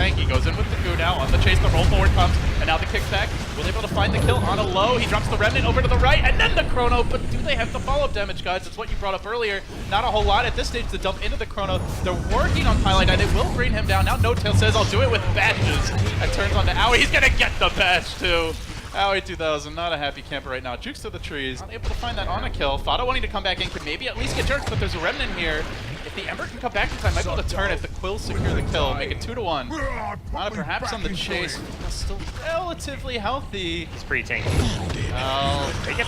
tanky. Goes in with the goo now on the chase. The roll forward comes, and now the kickback. Will they be able to find the kill on a low? He drops the Remnant over to the right, and then the Chrono. But do they have the follow-up damage, guys? It's what you brought up earlier. Not a whole lot at this stage to dump into the Chrono. They're working on Highlight, and it will bring him down. Now No Tail says, I'll do it with badges. And turns on to Owie. He's gonna get the badge too. Owie 2000, not a happy camper right now. Jukes to the trees. Not able to find that on a kill. Fado wanting to come back in, can maybe at least get jerked, but there's a Remnant here. If the Ember can come back in time, might be able to turn it. The Quill secure the kill, make it 2-1. Fado perhaps on the chase, still relatively healthy. He's pretty tanky.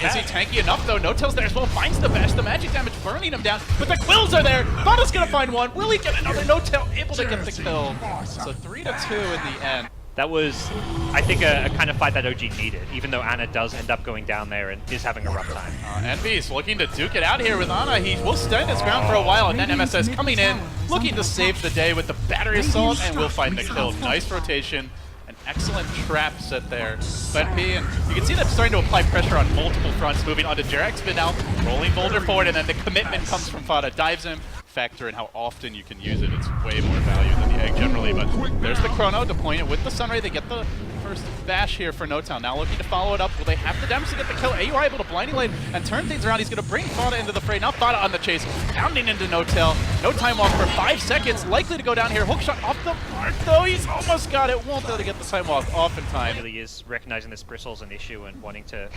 Is he tanky enough though? No Tail's there as well, finds the bash. The magic damage burning him down, but the Quills are there. Fado's gonna find one. Will he get another? No Tail able to get the kill. So 3-2 in the end. That was, I think, a kind of fight that OG needed, even though Ana does end up going down there and is having a rough time. NP's looking to duke it out here with Ana. He will stand his ground for a while, and then MSS coming in, looking to save the day with the battery assault, and will find the kill. Nice rotation. An excellent trap set there. NP, and you can see them starting to apply pressure on multiple fronts, moving onto Jerax, but now rolling Boulder forward, and then the commitment comes from Fada, dives him. Factor in how often you can use it. It's way more value than the egg generally, but there's the Chrono deploying it with the Sunray. They get the first bash here for No Tail. Now looking to follow it up. Will they have the damage to get the kill? AUR able to blinding lane and turn things around. He's going to bring Fada into the fray. Now Fada on the chase, pounding into No Tail. No time walk for 5 seconds. Likely to go down here. Hookshot off the mark, though. He's almost got it. Won't be able to get the time walk off in time. Really is recognizing this Bristle's an issue and wanting to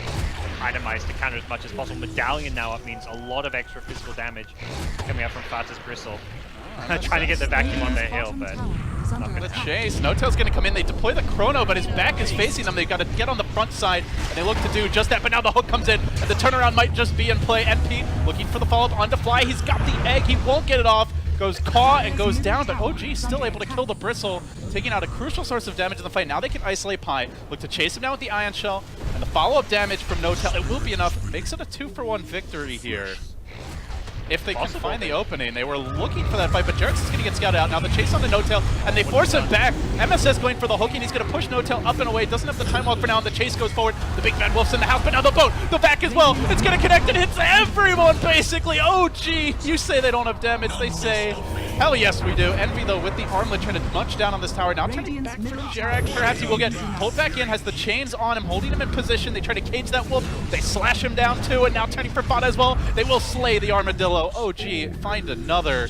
itemize to counter as much as possible. Medallion now up means a lot of extra physical damage coming out from Fada's Bristle. Trying to get the vacuum on their hill, but not gonna chase. No Tail's gonna come in. They deploy the Chrono, but his back is facing them. They've got to get on the front side, and they look to do just that. But now the hook comes in, and the turnaround might just be in play. NP looking for the follow-up onto Fly. He's got the egg. He won't get it off. Goes Caw and goes down, but OG still able to kill the Bristle, taking out a crucial source of damage in the fight. Now they can isolate Pi. Look to chase him down with the Ion Shell, and the follow-up damage from No Tail. It will be enough. Makes it a 2-for-1 victory here. If they can find the opening. They were looking for that fight, but Jerax is going to get scouted out. Now the chase on the No Tail, and they force him back. MSS going for the hooking. He's going to push No Tail up and away. Doesn't have the time walk for now, and the chase goes forward. The big bad wolf's in the house, but now the boat, the back as well. It's going to connect and hits everyone, basically. Oh, gee. You say they don't have damage. They say, hell yes, we do. Envy, though, with the armlet trying to munch down on this tower. Now turning back for Jerax. Perhaps he will get pulled back in, has the chains on him, holding him in position. They try to cage that wolf. They slash him down, too, and now turning for Fada as well. They will slay the armadillo. Oh, gee. Find another.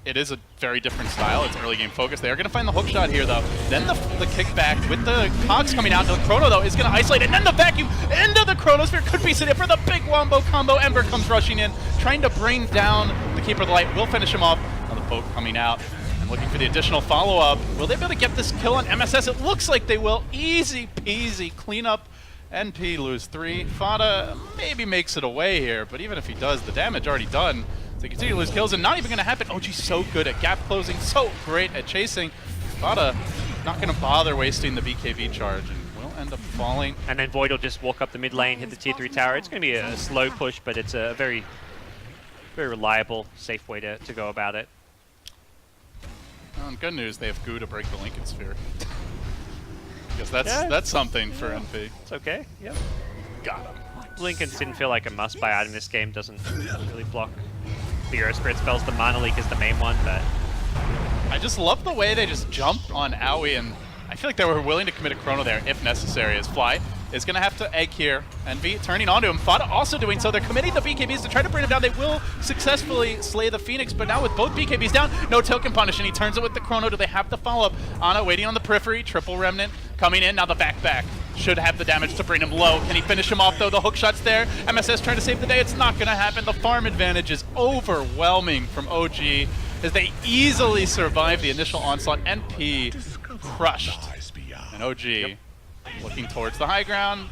It is a very different style. It's early game focus. They are going to find the hook shot here, though. Then the kickback with the cogs coming out. The Chrono, though, is going to isolate, and then the vacuum into the Chronosphere could be set for the big wombo combo. Ember comes rushing in, trying to bring down the Keeper of the Light. Will finish him off. Now the boat coming out and looking for the additional follow-up. Will they be able to get this kill on MSS? It looks like they will. Easy peasy cleanup. NP lose 3. Fada maybe makes it away here, but even if he does, the damage already done. So they continue to lose kills, and not even going to happen. OG's so good at gap closing, so great at chasing. Fada not going to bother wasting the BKB charge, and will end up falling. And then Void will just walk up the mid lane, hit the tier 3 tower. It's going to be a slow push, but it's a very, very reliable, safe way to go about it. Good news, they have goo to break the Lincoln Sphere. Because that's something for NP. It's okay, yep. Got him. Lincoln's didn't feel like a must-buy item. This game doesn't really block the Euro Spirit spells. The Mana Leak is the main one, but... I just love the way they just jump on Owie, and I feel like they were willing to commit a Chrono there if necessary, as Fly is going to have to egg here. Envy turning onto him. Fada also doing so. They're committing the BKBs to try to bring him down. They will successfully slay the Phoenix, but now with both BKBs down, No Tail can punish, and he turns it with the Chrono. Do they have the follow-up? Ana waiting on the periphery. Triple Remnant coming in. Now the back. Should have the damage to bring him low. Can he finish him off, though? The hook shot's there. MSS trying to save the day. It's not going to happen. The farm advantage is overwhelming from OG as they easily survive the initial onslaught. NP crushed. And OG looking towards the high ground.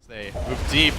They move deep.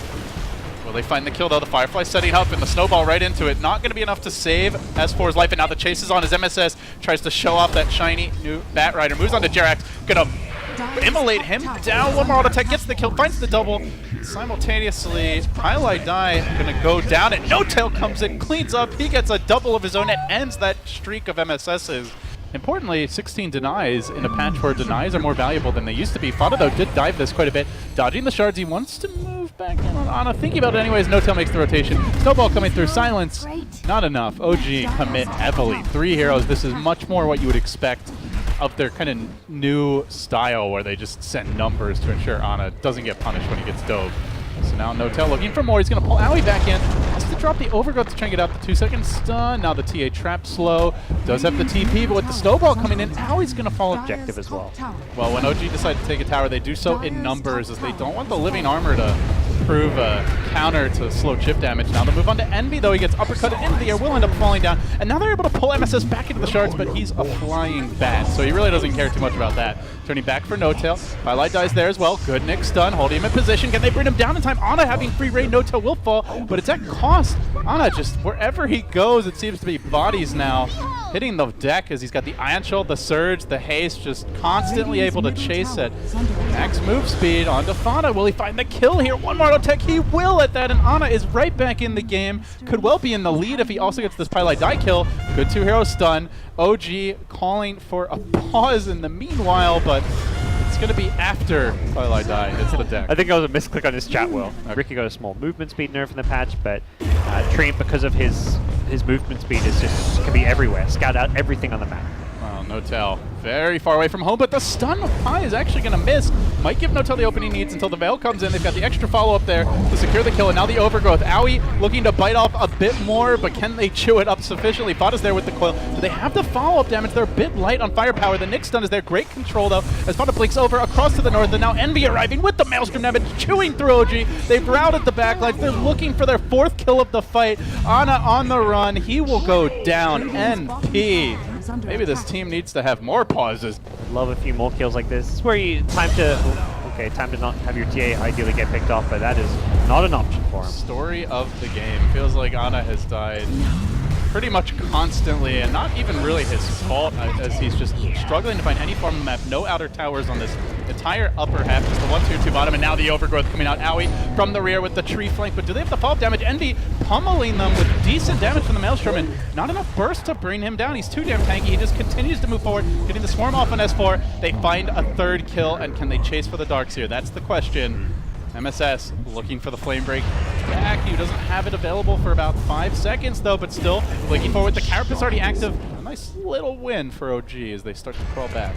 Will they find the kill, though? The Firefly setting up and the snowball right into it. Not going to be enough to save S4's life, and now the chase is on as MSS tries to show off that shiny new Bat Rider. Moves on to Jerax. Going to immolate him down. One more auto attack, gets the kill, finds the double. Simultaneously, Highlight Die going to go down, and No Tail comes in, cleans up. He gets a double of his own and ends that streak of MSS's. Importantly, 16 denies in a patch where denies are more valuable than they used to be. Fada, though, did dive this quite a bit. Dodging the shards, he wants to move back in on Ana. Thinking about it anyways, Notel makes the rotation. Snowball coming through, silence. Not enough. OG commit heavily. 3 heroes. This is much more what you would expect of their kind of new style where they just send numbers to ensure Ana doesn't get punished when he gets dove. So now Notel looking for more. He's going to pull Aoi back in. Has to drop the overgrowth to try and get out the 2-second stun. Now the TA trap slow. Does have the TP, but with the snowball coming in, Aoi's going to fall objective as well. Well, when OG decide to take a tower, they do so in numbers as they don't want the living armor to prove a counter to slow chip damage. Now the move on to Envy, though. He gets uppercutted into the air, will end up falling down. And now they're able to pull MSS back into the shards, but he's a flying bat, so he really doesn't care too much about that. Turning back for Notel. Firelight dies there as well. Good Nick stun, holding him in position. Can they bring him down in time? Ana having free reign. Notel will fall, but it's at cost. Ana just, wherever he goes, it seems to be bodies now. Hitting the deck as he's got the Ion Shield, the Surge, the Haste, just constantly able to chase it. Max move speed onto Fada. Will he find the kill here? One more tech. He will at that, and Ana is right back in the game. Could well be in the lead if he also gets this Firelight die kill. Good 2-hero stun. OG calling for a pause in the meanwhile, but it's going to be after Firelight die hits the deck. I think it was a misclick on his chat wheel. Ricky got a small movement speed nerf in the patch, but Treant, because of his movement speed, is just can be everywhere. Scout out everything on the map. Wow, Notel very far away from home, but the stun of Pi is actually going to miss. Might give Notel the opening he needs until the Veil comes in. They've got the extra follow-up there to secure the kill, and now the overgrowth. Aoi looking to bite off a bit more, but can they chew it up sufficiently? Fada's there with the coil. Do they have the follow-up damage? They're a bit light on firepower. The Nick stun is there. Great control, though, as Fada blinks over across to the north, and now Envy arriving with the Maelstrom damage, chewing through OG. They've routed the backlines. They're looking for their 4th kill of the fight. Ana on the run. He will go down. NP. Maybe this team needs to have more pauses. I'd love a few more kills like this. It's where you time to not have your TA ideally get picked off, but that is not an option for him. Story of the game. Feels like Ana has died pretty much constantly, and not even really his fault, as he's just struggling to find any form of the map. No outer towers on this entire upper half, just the 1-2-2 bottom, and now the overgrowth coming out. Aoi from the rear with the tree flank, but do they have the follow-up damage? Envy pummeling them with decent damage from the Maelstrom, and not enough burst to bring him down. He's too damn tanky. He just continues to move forward, getting the swarm off on S4. They find a 3rd kill, and can they chase for the darks here? That's the question. MSS looking for the flame break back. He doesn't have it available for about 5 seconds, though, but still looking forward. The Carapace already active. A nice little win for OG as they start to crawl back.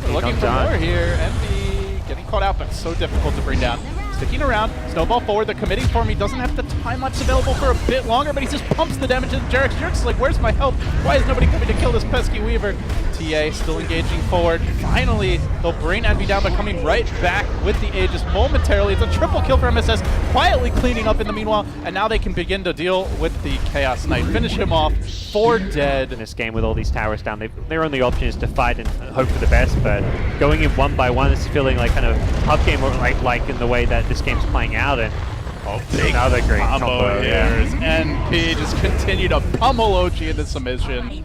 We're looking for more here. Envy getting caught out, but so difficult to bring down. Sticking around, snowball forward, they're committing for him. He doesn't have the time lapse available for a bit longer, but he just pumps the damage into Jerax. Jerax is like, where's my help? Why is nobody coming to kill this pesky Weaver? TA still engaging forward. Finally, they'll bring Envy down, but coming right back with the Aegis momentarily. It's a triple kill for MSS, quietly cleaning up in the meanwhile, and now they can begin to deal with the Chaos Knight. Finish him off, 4 dead. In this game with all these towers down, their only option is to fight and hope for the best, but going in 1 by 1 is feeling like kind of hub game, or like in the way that this game's playing out, and big another great combo here as NP just continue to pummel OG into submission.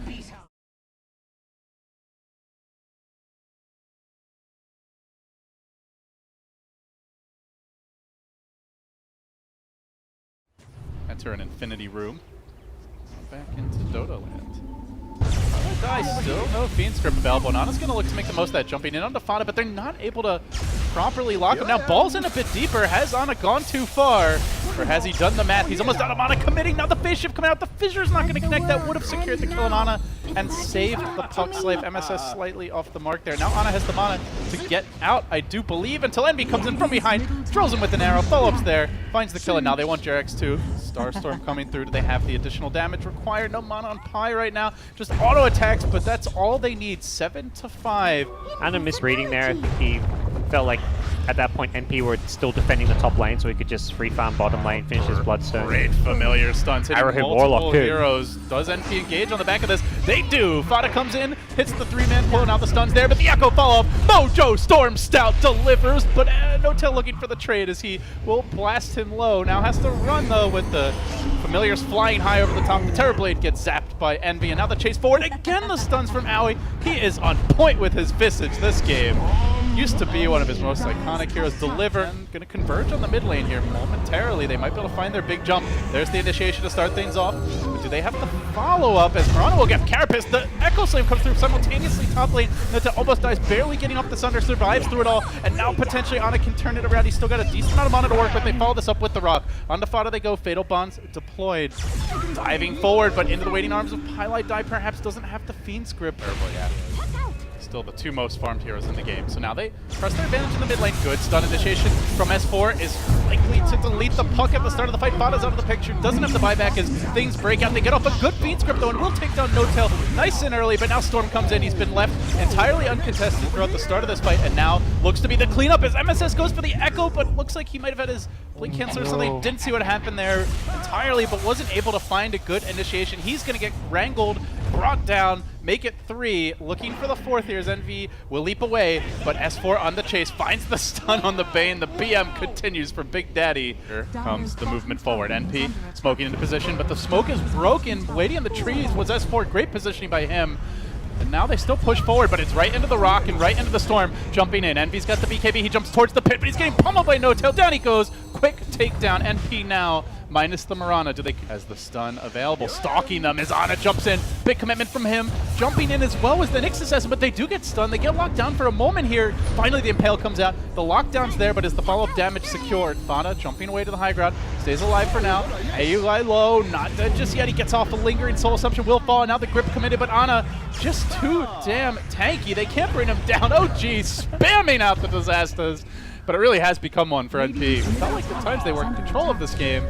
Enter an infinity room. Back into Dota land. Die still, no Fiend Script available. Nana's going to look to make the most of that, jumping in onto Fada, but they're not able to properly lock him. Now Ball's in a bit deeper. Has Ana gone too far? Or has he done the math? He's almost out of mana committing. Now the phase shift coming out. The Fissure's not going to connect. That would have secured the kill on Ana and saved the Puck Slave. MSS slightly off the mark there. Now Ana has the mana to get out, I do believe, until Envy comes in from behind, drills him with an arrow, follow-ups there, finds the kill, and now they want Jerax too. Starstorm coming through. Do they have the additional damage required? No mana on Pi right now. Just auto attacks, but that's all they need. 7-5. And a misreading there. I think he felt like at that point NP were still defending the top lane, so he could just free farm bottom lane, finish his Bloodstone. Great familiar stunts hitting Arrowhead multiple Warlock too. heroes. Does NP engage on the back of this? They do. Fada comes in, hits the 3-man, pulling out the stuns there, but the Echo follow-up. Mojo Storm Stout delivers, but Notel looking for the trade as he will blast him low. Now has to run though with the familiars flying high over the top. The Terrorblade gets zapped by Envy, and now the chase forward. Again the stuns from Aoi. He is on point with his Visage this game. used to be one of his most iconic heroes. Deliver. Going to converge on the mid lane here momentarily. They might be able to find their big jump. There's the initiation to start things off. But do they have the follow-up as Mirana will get Carapace? The Echo Slave comes through simultaneously top lane. Nota almost dies, barely getting up the Sunder, survives through it all. And now potentially Ana can turn it around. He's still got a decent amount of mana to work with. They follow this up with the rock. On to Fada they go. Fatal Bonds deployed. Diving forward, but into the waiting arms of Highlight Die perhaps doesn't have the Fiend script. Still the two most farmed heroes in the game. So now they press their advantage in the mid lane. Good stun initiation from S4 is likely to delete the puck at the start of the fight. Fada's out of the picture. Doesn't have the buyback as things break out. They get off a good Fiend script though and will take down No-Tail nice and early, but now Storm comes in. He's been left entirely uncontested throughout the start of this fight and now looks to be the cleanup as MSS goes for the Echo, but looks like he might have had his blink cancel or something. Didn't see what happened there entirely, but wasn't able to find a good initiation. He's going to get wrangled, brought down, make it 3. Looking for the 4th here as NV will leap away, but S4 on the chase finds the stun on the Bane. The BM continues for Big Daddy. Here comes the movement forward. NP smoking into position, but the smoke is broken. Waiting in the trees was S4. Great positioning by him. And now they still push forward, but it's right into the rock and right into the storm. Jumping in. Envy's got the BKB. He jumps towards the pit, but he's getting pummeled by No-Tail. Down he goes. Quick takedown. NP now minus the Mirana. Do they as the stun available? Stalking them as Ana jumps in. Big commitment from him. Jumping in as well as the Nyx assassin, but they do get stunned. They get locked down for a moment here. Finally, the Impale comes out. The lockdown's there, but is the follow-up damage secured? Fada jumping away to the high ground. Stays alive for now. AUI low. Not dead just yet. He gets off a lingering soul assumption. Will fall. Now the grip committed, but Ana just too damn tanky. They can't bring him down. Oh, geez. Spamming out the disasters. But it really has become one for NP. It felt like the times they were in control of this game.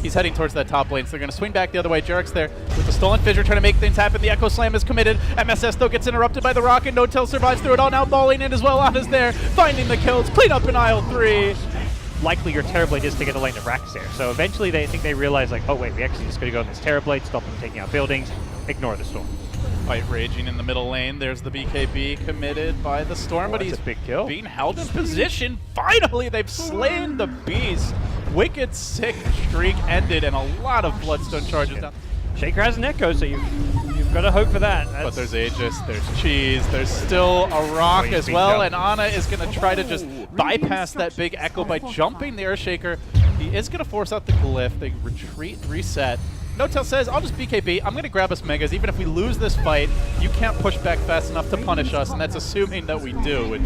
He's heading towards that top lane, so they're going to swing back the other way. Jarek's there with the Stolen Fissure trying to make things happen. The Echo Slam is committed. MSS, though, gets interrupted by the rock, and No-Tail survives through it all. Now balling in as well. Ana's there, finding the kills. Clean up in aisle 3. Likely your Terrorblade is to get a lane of Rax there. So eventually they think they realize, like, oh wait, we actually just going to go in this Terrorblade, stop them taking out buildings, ignore the Storm. Fight raging in the middle lane. There's the BKB committed by the Storm, but he's a big kill. Being held in position. Finally, they've slain the beast. Wicked sick streak ended, and a lot of Bloodstone charges down. Shaker has an Echo, so you've got to hope for that. But there's Aegis, there's Cheese, there's still a rock as well, and Ana is going to try to just bypass that big Echo by jumping the Earthshaker. He is going to force out the Glyph. They retreat, reset. No-Tail says, I'll just BKB. I'm going to grab us Megas. Even if we lose this fight, you can't push back fast enough to punish us, and that's assuming that we do, which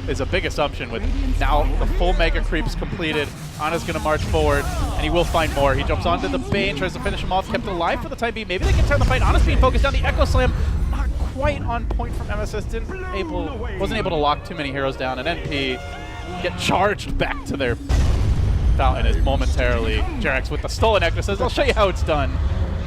is a big assumption with now the full Mega Creeps completed. Ana's going to march forward, and he will find more. He jumps onto the Bane, tries to finish him off, kept alive for the time being. Maybe they can turn the fight. Ana's being focused down the Echo Slam. Not quite on point from MSS. Wasn't able to lock too many heroes down, and NP get charged back to their fountain is momentarily. Jarex with the Stolen Necklace says, I'll show you how it's done.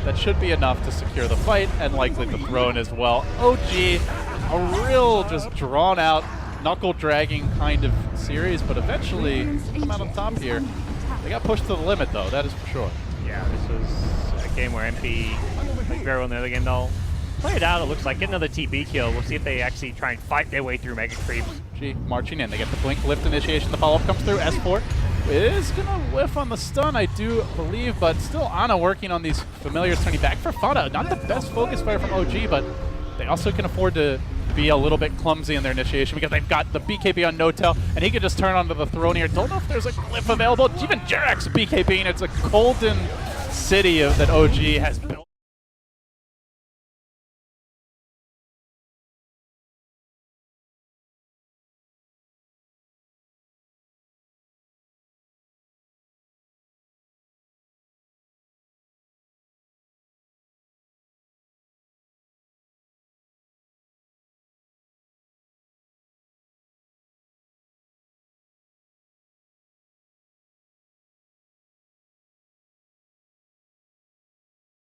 That should be enough to secure the fight and likely the throne as well. OG, a real just drawn out, knuckle dragging kind of series, but eventually come out on top here. They got pushed to the limit though, that is for sure. Yeah, this was a game where MP played very well in the early game. They'll play it out, it looks like. Get another TB kill. We'll see if they actually try and fight their way through Mega Creeps. G marching in. They get the blink lift initiation. The follow-up comes through. S4 is going to whiff on the stun, I do believe, but still Ana working on these familiars, turning back for Fada. Not the best focus fire from OG, but they also can afford to be a little bit clumsy in their initiation because they've got the BKB on No-Tail, and he can just turn onto the throne here. Don't know if there's a glyph available. Even Jarek's BKB, and it's a golden city that OG has built.